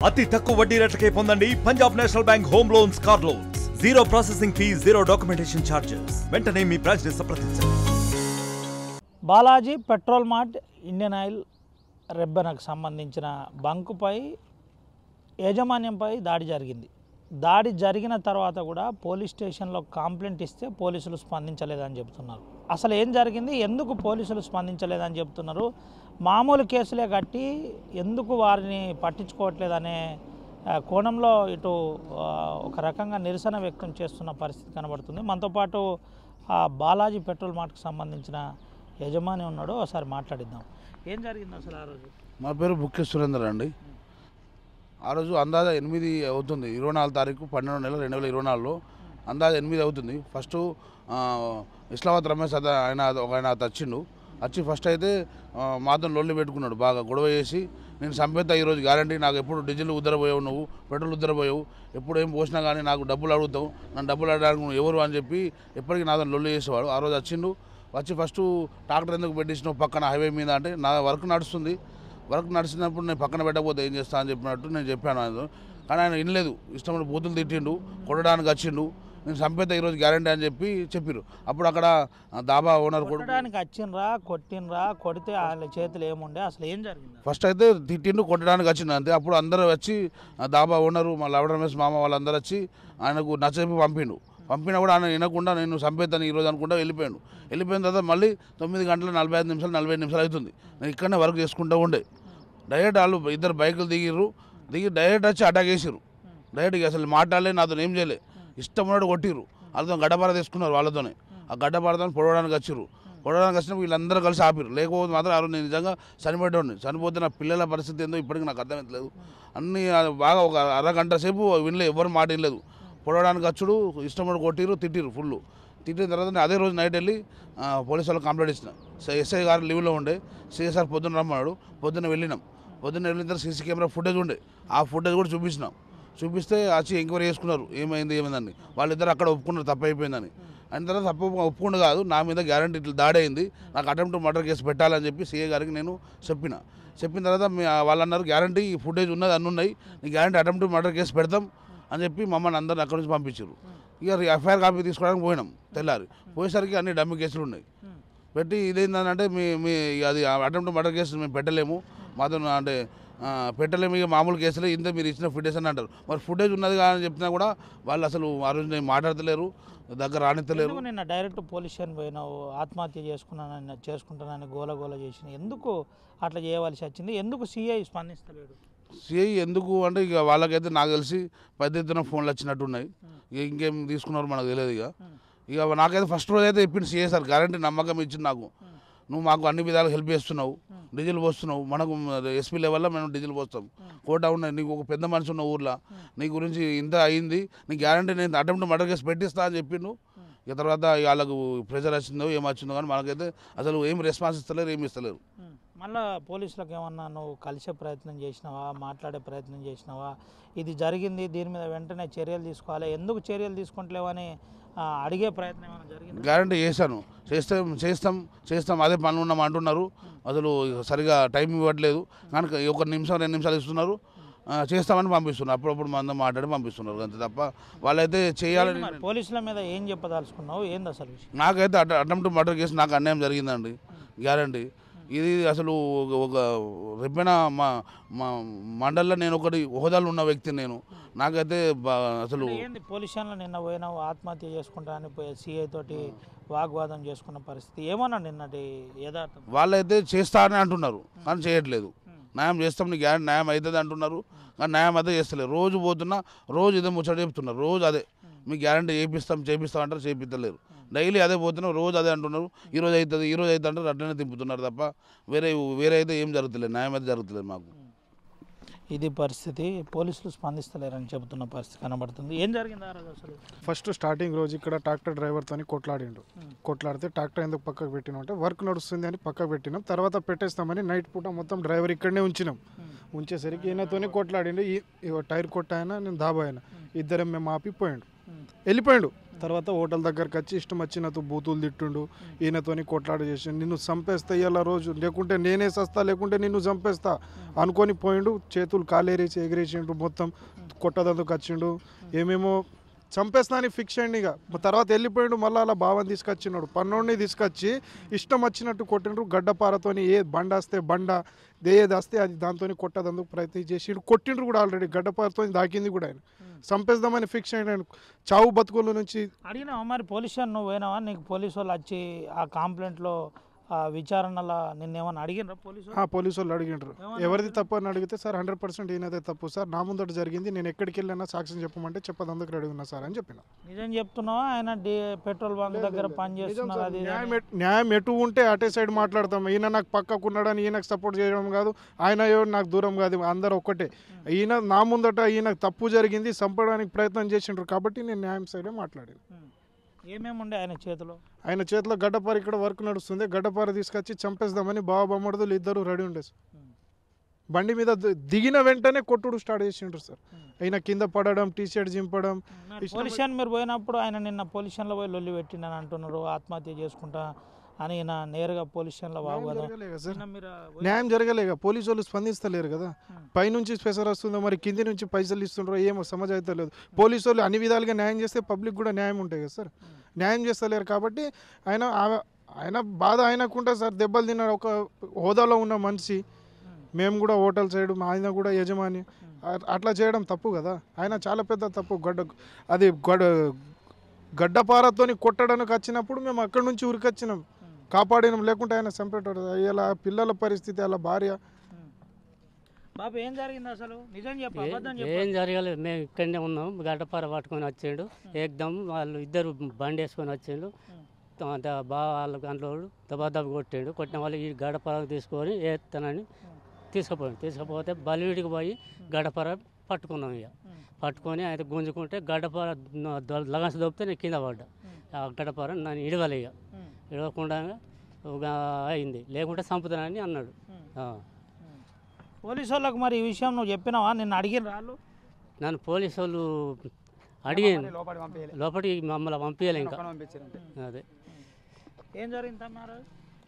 అతి తక్కువ వడ్డీ రేట్లకే పొందండి Punjab National Bank home loans car loans. Zero processing fee, zero documentation charges. వెంటనే మీ బ్రాంచ్ ని సంప్రదించండి. Balaji Petrol Mart Indian Oil రెబ్బెనకు సంబంధించిన బంకుపై యాజమాన్యంపై దాడి జరిగింది. దాడి జరిగిన తర్వాత కూడా పోలీస్ స్టేషన్లో కంప్లైంట్ ఇస్తే పోలీసులు స్పందించలేదని చెప్తున్నారు. అసలు ఏం జరిగింది, ఎందుకు పోలీసులు స్పందించలేదని చెప్తున్నారు, మామూలు కేసులే కట్టి ఎందుకు వారిని పట్టించుకోవట్లేదనే కోణంలో ఇటు ఒక రకంగా నిరసన వ్యక్తం చేస్తున్న పరిస్థితి కనబడుతుంది. మనతో పాటు బాలాజీ పెట్రోల్ మార్ట్కి సంబంధించిన యజమాని ఉన్నాడు, ఒకసారి మాట్లాడిద్దాం. ఏం జరిగింది అసలు ఆ రోజు? మా పేరు బుక్కే సురేందర్ అండి. ఆ రోజు అందాజ 8 అవుతుంది, 24 తారీఖు 12వ నెల 2024లో అందాజ 8 అవుతుంది. ఫస్ట్ ఇస్లామాబాద్ రమేష్ ఆయన వచ్చిండు. వచ్చి ఫస్ట్ అయితే మాతో లొల్లి పెట్టుకున్నాడు, బాగా గొడవ చేసి నేను సంపేత ఈరోజు గ్యారంటీ, నాకు ఎప్పుడు డీజిల్ ఉద్దరపోయావు, నువ్వు పెట్రోల్ ఉద్దరపోయావు, ఎప్పుడు ఏం పోసినా కానీ నాకు డబ్బులు అడుగుతావు, నన్ను డబ్బులు అడగడానికి నువ్వు ఎవరు అని చెప్పి ఎప్పటికీ నాతో లొల్లి చేసేవాడు. ఆ రోజు వచ్చిండు. వచ్చి ఫస్ట్ ట్రాక్టర్ ఎందుకు పెట్టించినావు పక్కన హైవే మీద అంటే, నా వర్క్ నడుస్తుంది, వర్క్ నడిచినప్పుడు నేను పక్కన పెట్టకపోతే ఏం చేస్తా అని చెప్పినట్టు నేను చెప్పాను. ఆయన కానీ ఆయన వినలేదు, ఇష్టమైన బూతులు తిట్టిండు, కొట్టడానికి వచ్చిండు. నేను సంపేత ఈరోజు గ్యారంటీ అని చెప్పారు. అప్పుడు అక్కడ దాబా ఓనర్ కొట్టడానికి వచ్చిండ్రా, కొట్టినరా, కొడితే వాళ్ళ చేతులు ఏముండే, అసలు ఏం జరిగింది? ఫస్ట్ అయితే తిట్టిండు, కొట్టడానికి వచ్చిండు అంతే. అప్పుడు అందరూ వచ్చి దాబా ఓనరు మా లవడ రమేష్ మామ వాళ్ళందరూ వచ్చి ఆయనకు నచ్చజెప్పి పంపినా కూడా ఆయన వినకుండా నేను సంపేతని ఈరోజు అనుకుంటా వెళ్ళిపోయిన తర్వాత మళ్ళీ 9 గంటల 45 నిమిషాలు 45 నిమిషాలు అవుతుంది. నేను ఇక్కడనే వర్క్ చేసుకుంటూ ఉండే. డైరెక్ట్ వాళ్ళు ఇద్దరు బైకులు దిగి డైరెక్ట్ వచ్చి అటాక్ చేసిర్రు. డైరెక్ట్గా అసలు మాట్లాడలే, నాతో ఏం చేయలే, ఇష్టం ఉన్నట్టు కొట్టిర్రు. వాళ్ళతో గడ్డపార తీసుకున్నారు వాళ్ళతోనే. ఆ గడ్డపారతో పొడవడానికి వచ్చినప్పుడు వీళ్ళందరూ కలిసి ఆపిరు. లేకపోతే మాత్రం ఆ రోజు నేను నిజంగా చనిపోతే నా పిల్లల పరిస్థితి ఏందో ఇప్పటికీ నాకు అర్థమవుతలేదు. అన్నీ బాగా ఒక అరగంట సేపు వినలే, ఎవరు మాట వినలేదు. పొడవడానికి వచ్చుడు, ఇష్టం కొట్టిరు, తిట్టిన తర్వాత అదే రోజు నైట్ వెళ్ళి పోలీసు వాళ్ళకి కంప్లైంట్ ఇచ్చిన. ఎస్ఐ గారు లీవ్లో ఉండే, సిఎస్ఆర్ పొద్దున్న రమ్మన్నాడు. పొద్దున్న వెళ్ళిన తర్వాత సీసీ కెమెరా ఫుటేజ్ ఉండే, ఆ ఫుటేజ్ కూడా చూపిస్తే వచ్చి ఎంక్వైరీ చేసుకున్నారు, ఏమైందని. వాళ్ళిద్దరు అక్కడ ఒప్పుకున్నారు తప్పు అయిపోయిందని. అయిన తర్వాత తప్పు ఒప్పుకుండా కాదు, నా మీద గ్యారంటీ ఇట్లా దాడి అయింది, నాకు అటెంప్ట్ మర్డర్ కేసు పెట్టాలని చెప్పి సీఏ గారికి నేను చెప్పిన తర్వాత వాళ్ళు అన్నారు గ్యారంటీ ఫుటేజ్ ఉన్నది, అన్నీ ఉన్నాయి, నీ గ్యారంటీ అటెంప్ట్ మర్డర్ కేసు పెడతాం అని చెప్పి మమ్మల్ని అందరిని అక్కడి నుంచి పంపించారు. ఇక ఎఫ్ఐఆర్ కాపీ తీసుకోవడానికి పోయినాం. తెల్లారి పోయేసరికి అన్ని డమ్మి కేసులు ఉన్నాయి. పెట్టి ఇదేంటంటే మీ అది అటెంప్ట్ మర్డర్ కేసు మేము పెట్టలేము, మాతో అంటే పెట్టలేము, ఇక మామూలు కేసులే, ఇంత మీరు ఇచ్చిన ఫుటేజ్ అని అంటారు. మరి ఫుటేజ్ ఉన్నది కానీ చెప్పినా కూడా వాళ్ళు అసలు ఆ రోజు నేను మాట్లాడతలేరు, దగ్గర రానిత్తలేరు. నిన్న డైరెక్ట్ పోలీస్ స్టేషన్ పోయినావు, ఆత్మహత్య చేసుకుంటానని గోల చేసిన, ఎందుకు అట్లా చేయవలసి వచ్చింది? ఎందుకు సిఐ స్పందిస్తలేడు? సిఐ ఎందుకు అంటే ఇక వాళ్ళకైతే నాకు తెలిసి పెద్ద ఎత్తున ఫోన్లు వచ్చినట్టున్నాయి. ఇక ఇంకేం తీసుకున్నారో మనకు తెలియదు. ఇక నాకైతే ఫస్ట్ రోజు అయితే చెప్పింది సిఐ సార్, గ్యారంటీ నమ్మకం ఇచ్చింది నాకు, నువ్వు మాకు అన్ని విధాలు హెల్ప్ చేస్తున్నావు, డీజిల్ పోస్తున్నావు, మనకు ఎస్పీ లెవెల్లో మేము డీజిల్ పోస్తాం, కోటా ఉన్నాయి, నీకు ఒక పెద్ద మనిషి ఉన్న ఊర్లో, నీ గురించి ఇంత అయింది, నీ గ్యారంటీ నేను అటెంప్ట్ మర్డర్ కేసు పెట్టిస్తా అని చెప్పిండు. ఇక తర్వాత వాళ్ళకు ప్రెజర్ వచ్చిందో ఏమొచ్చిందో కానీ మనకైతే అసలు ఏం రెస్పాన్స్ ఇస్తలేరు, ఏమి ఇస్తలేరు. మళ్ళీ పోలీసులకు ఏమన్నా నువ్వు కలిసే ప్రయత్నం చేసినావా, మాట్లాడే ప్రయత్నం చేసినావా? ఇది జరిగింది, దీని మీద వెంటనే చర్యలు తీసుకోవాలి, ఎందుకు చర్యలు తీసుకుంటలేవని అడిగే ప్రయత్నం ఏమైనా జరిగింది? గ్యారంటీ చేస్తాం అదే పనులు ఉన్నాం అంటున్నారు. అసలు సరిగా టైం ఇవ్వట్లేదు, కానీ 1 నిమిషం 2 నిమిషాలు ఇస్తున్నారు, చేస్తామని పంపిస్తున్నారు, అప్పుడప్పుడు మందం మాట్లాడి పంపిస్తున్నారు అంతే తప్ప వాళ్ళైతే చేయాలని. పోలీసుల మీద ఏం చెప్పదలుచుకున్నావు, ఏంది అసలు విషయం? నాకైతే అటెంప్ట్ మర్డర్ కేసు నాకు అన్యాయం జరిగిందండి, గ్యారంటీ. ఇది అసలు ఒక రేపైనా మా మండల్లో నేను ఒకటి హోదాలు ఉన్న వ్యక్తిని నేను. నాకైతే అసలు పోలీస్ స్టేషన్లో నిన్న పోయినావు, ఆత్మహత్య చేసుకుంటానని సిఐ తోటి వాగ్వాదం చేసుకున్న పరిస్థితి ఏమన్నా నిన్నటి యథార్థం? వాళ్ళైతే చేస్తా అని అంటున్నారు కానీ చేయట్లేదు. న్యాయం చేస్తాం, నీ గ్యారంటీ న్యాయం అవుతుంది అంటున్నారు కానీ న్యాయం అదే చేస్తలేరు. రోజు పోతున్నా, రోజు ఇదే ముచ్చట చెప్తున్నారు, రోజు అదే మీ గ్యారంటీ చేపిస్తాం అంటారు, చేపిస్తలేరు. డైలీ అదే పోతున్నాం, రోజు అదే అంటున్నారు, ఈరోజు అవుతుంది అంటారు, అట్లనే తిప్పుతున్నారు తప్ప వేరే అయితే ఏం జరుగుతలేదు, న్యాయం అయితే జరుగుతలేదు మాకు. ఇది పరిస్థితి, పోలీసులు స్పందిస్తలేరని చెబుతున్న పరిస్థితి కనబడుతుంది. ఏం జరిగింది ఆ రోజు అసలు? ఫస్ట్ స్టార్టింగ్ రోజు ఇక్కడ ట్రాక్టర్ డ్రైవర్తో కొట్లాడితే ట్రాక్టర్ ఎందుకు పక్కకు పెట్టినాం అంటే వర్క్ నడుస్తుంది అని పక్కకు పెట్టినాం, తర్వాత పెట్టేస్తామని నైట్ పూట మొత్తం డ్రైవర్ ఇక్కడనే ఉంచేసరికి ఈయనతోనే కొట్లాడిండు. టైర్ కొట్టాయన, నేను దాబా అయినా, ఇద్దరం మేము ఆపి వెళ్ళిపోయాడు. తర్వాత హోటల్ దగ్గరకు వచ్చి ఇష్టం వచ్చినట్టు బూతులు తిట్టుండు, ఈయనతోని కొట్లాట చేసిండు. నిన్ను చంపేస్తా ఇలా రోజు, లేకుంటే నేనే సస్తా, లేకుంటే నిన్ను చంపేస్తా అనుకొని పోయిండు. చేతులు కాలేరేసి ఎగిరేసిండు, మొత్తం కొట్టదందుకు వచ్చిండు. ఏమేమో చంపేస్తా అని ఫిక్స్ అయ్యిండు. ఇక తర్వాత వెళ్ళిపోయిండు. మళ్ళీ అలా భావం తీసుకొచ్చినాడు, పన్నోడిని తీసుకొచ్చి ఇష్టం వచ్చినట్టు కొట్టిండ్రు. గడ్డపారతోని ఏ బండ వస్తే బండ, ఏది వస్తే అది దాంతో కొట్టదందుకు ప్రయత్నం చేసిండు. కొట్టిండ్రు కూడా ఆల్రెడీ, గడ్డపారతో దాకింది కూడా. ఆయన చంపేద్దామని ఫిక్స్ అయ్యాడు. చావు బతుకుల నుంచి అడిగినావా మరి పోలీస్ స్టేషన్ నువ్వు పోయినావా? నీకు పోలీసు వాళ్ళు వచ్చి ఆ కంప్లైంట్లో విచారణలో నిన్నేమన్నా అడిగినరా పోలీసు? పోలీసు వాళ్ళు అడిగిండ్రు. ఎవరిది తప్పు అని అడిగితే, సార్ 100% ఈయనదే తప్పు సార్, నా ముందట జరిగింది, నేను ఎక్కడికి వెళ్ళినా సాక్ష్యం చెప్పమంటే చెప్పదందుకు రెడీ ఉన్నా సార్ అని చెప్పిన. నిజం చెప్తున్నావా? ఆయన పెట్రోల్ బంక్ దగ్గర పనిచేస్తున్నారు. అది న్యాయం ఎటు ఉంటే అటే సైడ్ మాట్లాడతాం. ఈయన నాకు పక్కకున్నాడని ఈయనకు సపోర్ట్ చేయడం కాదు, ఆయన ఎవరు నాకు దూరం కాదు, అందరు ఒక్కటే. ఈయన నా ముందట ఈయనకు తప్పు జరిగింది, చంపడానికి ప్రయత్నం చేసిండ్రు కాబట్టి నేను న్యాయం సైడే మాట్లాడాను. ఏమేమి ఉండే ఆయన చేతిలో? ఆయన చేతిలో గడ్డపార, ఇక్కడ వర్క్ నడుస్తుంది, గడ్డపార తీసుకొచ్చి చంపేద్దామని బావబొమ్మడుదులు ఇద్దరు రెడీ ఉండే సార్. బండి మీద దిగిన వెంటనే కొట్టుడు స్టార్ట్ చేసిండ్రు సార్. ఆయన కింద పడడం, టీషర్ట్ చింపడం. పొల్యూషన్ మీరు పోయినప్పుడు ఆయన నిన్న పొల్యూషన్లో పోయి లొల్లి పెట్టిండని అంటున్నారు, ఆత్మహత్య చేసుకుంటా అని. నేరుగా పొల్యూషన్లో న్యాయం జరగలేక పోలీసు వాళ్ళు స్పందిస్తలేరు కదా. పైనుంచి స్పెషల్ వస్తుందో మరి కింది నుంచి పైసలు ఇస్తుండ్రో ఏమో సమజ్ అయితే లేదు. పోలీసు వాళ్ళు అన్ని విధాలుగా న్యాయం చేస్తే పబ్లిక్ కూడా న్యాయం ఉంటాయి కదా సార్. న్యాయం చేస్తలేరు కాబట్టి ఆయన బాధ ఆయనకుంటే సార్. దెబ్బలు తిన్నాడు, ఒక హోదాలో ఉన్న మనిషి. మేము కూడా హోటల్ సైడ్, ఆయన కూడా యజమాని, అట్లా చేయడం తప్పు కదా. ఆయన చాలా పెద్ద తప్పు. గడ్డపారతోని కొట్టడానికి వచ్చినప్పుడు మేము అక్కడి నుంచి ఉరికొచ్చినాం, కాపాడినాం. లేకుంటే ఆయన చంపేటాడు. ఇలా పిల్లల పరిస్థితి, అలా భార్య. బాబు ఏం జరిగింది అసలు? నిజం చెప్పు, ఏం జరగలేదు. మేము ఇక్కడనే ఉన్నాం. గడ్డపార పట్టుకొని వచ్చిండు ఏకదమ్. వాళ్ళు ఇద్దరు బండి వేసుకొని వచ్చిండు. బాగా వాళ్ళ గంటలో దెబ్బ కొట్టిండు. కొట్టిన వాళ్ళు ఈ గడ్డపార తీసుకొని వేస్తానని తీసుకుపోతే బలివిడికి పోయి గడ్డపార పట్టుకున్నాం. ఇక పట్టుకొని అయితే గుంజుకుంటే గడ్డపార లగన్స్ దొబ్బితే నేను కింద పడ్డా. ఆ గడ్డపార నన్ను ఇడవలే. ఇక ఇడవకుండా అయింది, లేకుంటే చంపుతానని అన్నాడు. పోలీసు వాళ్ళకి మరి ఈ విషయం నువ్వు చెప్పినావా? నిన్ను అడిగిన వాళ్ళు? నన్ను పోలీసు వాళ్ళు అడిగాను, లోపలికి మమ్మల్ని పంపించాలి. ఇంకా అదే ఏం జరిగింది అన్నారు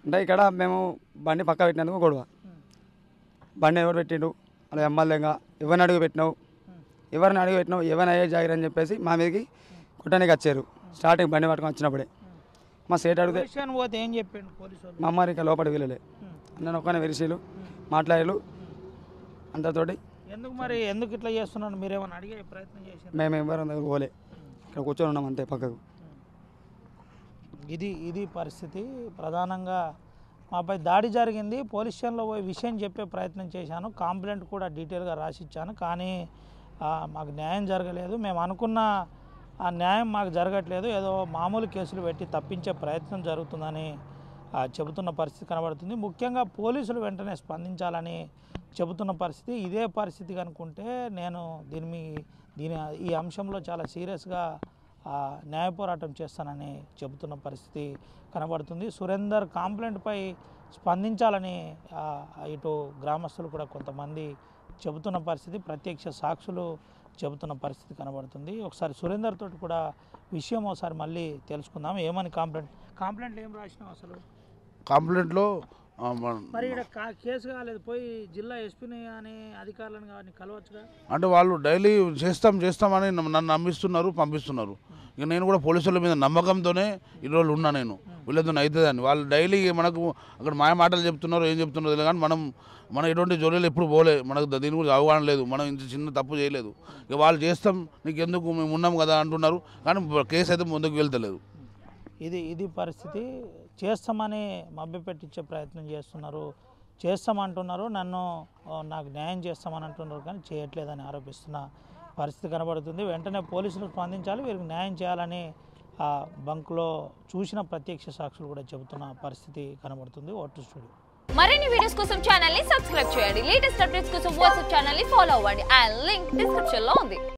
అంటే ఇక్కడ మేము బండి పక్క పెట్టినందుకు గొడవ. బండి ఎవరు పెట్టిండు అలా ఎమ్మెల్యేగా, ఎవరిని అడుగు పెట్టినావు, ఎవరిని అయ్యే జాగిరి అని చెప్పేసి మా మీదకి కొట్టడానికి వచ్చారు. స్టార్టింగ్ బండి పట్టుకొని వచ్చినప్పుడే మా సేట్ అడిగితే ఏం చెప్పిండు పోలీసు? మా అమ్మారు ఇంకా లోపలికి వెళ్ళలే, నేను ఒక్కనే వెరిసీలు మాట్లాడారు అందరితోటి. ఎందుకు ఇట్లా చేస్తున్నాను మీరేమన్నా అడిగే ప్రయత్నం చేశారు? మేము ఎవరు దగ్గర పోలే, ఇక్కడ కూర్చొని ఉన్నాం అంతే పక్కకు. ఇది పరిస్థితి. ప్రధానంగా మాపై దాడి జరిగింది. పోలీస్ స్టేషన్లో పోయి విషయం చెప్పే ప్రయత్నం చేశాను, కంప్లైంట్ కూడా డీటెయిల్గా రాసిచ్చాను. కానీ మాకు న్యాయం జరగలేదు. మేము అనుకున్న ఆ న్యాయం మాకు జరగట్లేదు. ఏదో మామూలు కేసులు పెట్టి తప్పించే ప్రయత్నం జరుగుతుందని చెబుతున్న పరిస్థితి కనబడుతుంది. ముఖ్యంగా పోలీసులు వెంటనే స్పందించాలని చెబుతున్న పరిస్థితి. ఇదే పరిస్థితి కనుకుంటే నేను ఈ అంశంలో చాలా సీరియస్గా న్యాయ పోరాటం చేస్తానని చెబుతున్న పరిస్థితి కనబడుతుంది. సురేందర్ కంప్లైంట్పై స్పందించాలని ఇటు గ్రామస్తులు కూడా కొంతమంది చెబుతున్న పరిస్థితి, ప్రత్యక్ష సాక్షులు చెబుతున్న పరిస్థితి కనబడుతుంది. ఒకసారి సురేందర్ తోటి కూడా విషయం ఒకసారి మళ్ళీ తెలుసుకుందాం. ఏమని కంప్లైంట్ ఏం రాసినావు అసలు? కంప్లైంట్లో మరి ఇక్కడ కేసు కాలేదు, పోయి జిల్లా ఎస్పీని కానీ అధికారులను కానీ కలవచ్చుగా. అంటే వాళ్ళు డైలీ చేస్తామని నన్ను నమ్మిస్తున్నారు, పంపిస్తున్నారు. ఇక నేను కూడా పోలీసుల మీద నమ్మకంతోనే ఈ రోజులు ఉన్నా. నేను వీళ్ళతో అవుతుందని వాళ్ళు డైలీ మనకు అక్కడ మాయ మాటలు చెప్తున్నారు, ఏం చెప్తున్నారు తెలియదు. కానీ మనం ఎటువంటి జోలీలు ఎప్పుడు పోలే, మనకు దీని గురించి అవగాహన లేదు, మనం ఇంత చిన్న తప్పు చేయలేదు. ఇక వాళ్ళు చేస్తాం నీకు ఎందుకు, మేము ఉన్నాం కదా అంటున్నారు. కానీ కేసు అయితే ముందుకు వెళ్తలేదు. ఇది పరిస్థితి. చేస్తామని మభ్యపెట్టించే ప్రయత్నం చేస్తున్నారు, చేస్తామంటున్నారు, నాకు న్యాయం చేస్తామని అంటున్నారు, కానీ చేయట్లేదని ఆరోపిస్తున్న పరిస్థితి కనబడుతుంది. వెంటనే పోలీసులు స్పందించాలి, వీరికి న్యాయం చేయాలని బంక్లో చూసిన ప్రత్యక్ష సాక్షులు కూడా చెబుతున్న పరిస్థితి కనబడుతుంది. Vote studio. మరిన్ని వీడియోస్ కోసం ఛానల్ ని సబ్స్క్రైబ్ చేయండి. లేటెస్ట్ అప్డేట్స్ కోసం వాట్సాప్ ఛానల్ ని ఫాలో అవ్వండి. అండ్ లింక్ డిస్క్రిప్షన్ లో ఉంది.